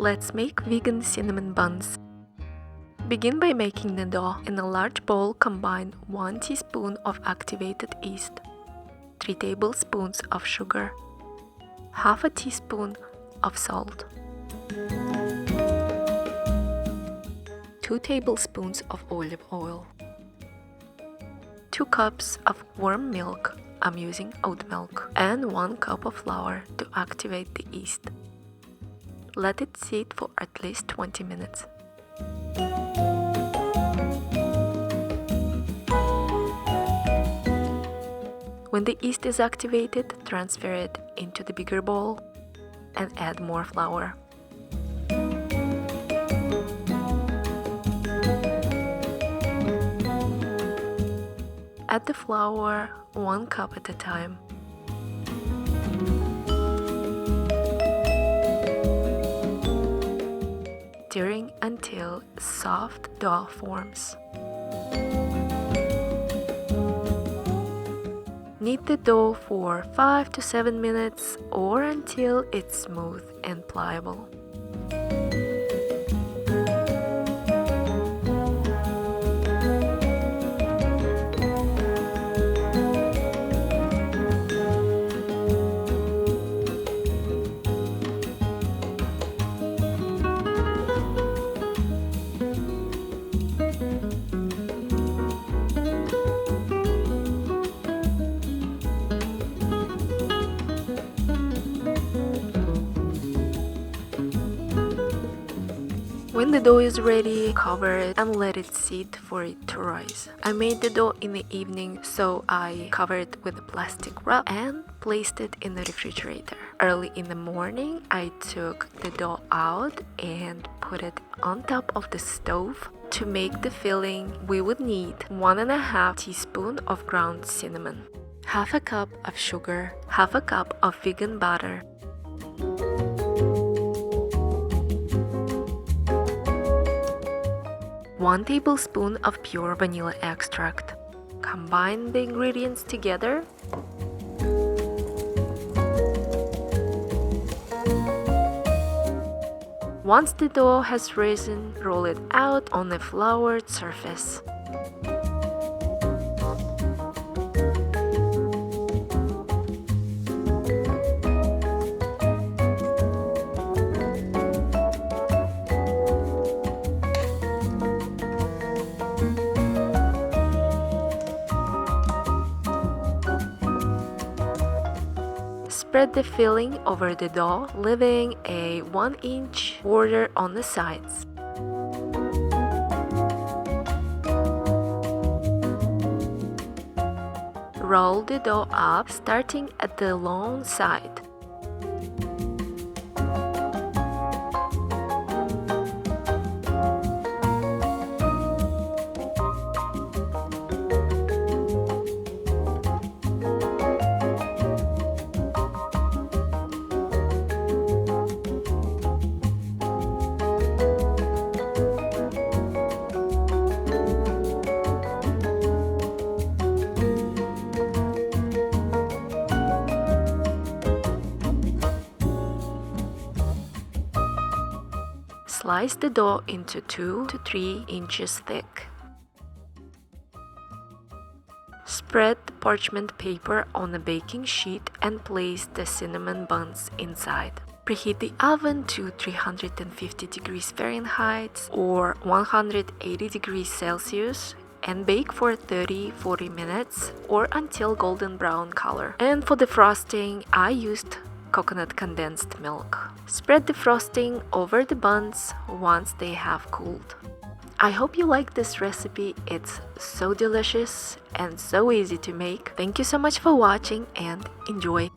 Let's make vegan cinnamon buns. Begin by making the dough. In a large bowl, combine 1 teaspoon of activated yeast, 3 tablespoons of sugar, half a teaspoon of salt, 2 tablespoons of olive oil, 2 cups of warm milk, I'm using oat milk, and 1 cup of flour to activate the yeast. Let it sit for at least 20 minutes. When the yeast is activated, transfer it into the bigger bowl and add more flour. Add the flour 1 cup at a time. Stirring until soft dough forms. Knead the dough for 5 to 7 minutes or until it's smooth and pliable. When the dough is ready, cover it and let it sit for it to rise. I made the dough in the evening, so I covered it with a plastic wrap and placed it in the refrigerator. Early in the morning, I took the dough out and put it on top of the stove. To make the filling, we would need 1.5 teaspoons of ground cinnamon, half a cup of sugar, half a cup of vegan butter, 1 tablespoon of pure vanilla extract. Combine the ingredients together. Once the dough has risen, roll it out on a floured surface. Spread the filling over the dough, leaving a 1-inch border on the sides. Roll the dough up, starting at the long side. Slice the dough into 2 to 3 inches thick. Spread the parchment paper on a baking sheet and place the cinnamon buns inside. Preheat the oven to 350 degrees Fahrenheit or 180 degrees Celsius and bake for 30-40 minutes or until golden brown color. And for the frosting, I used coconut condensed milk. Spread the frosting over the buns once they have cooled. I hope you like this recipe. It's so delicious and so easy to make. Thank you so much for watching and enjoy!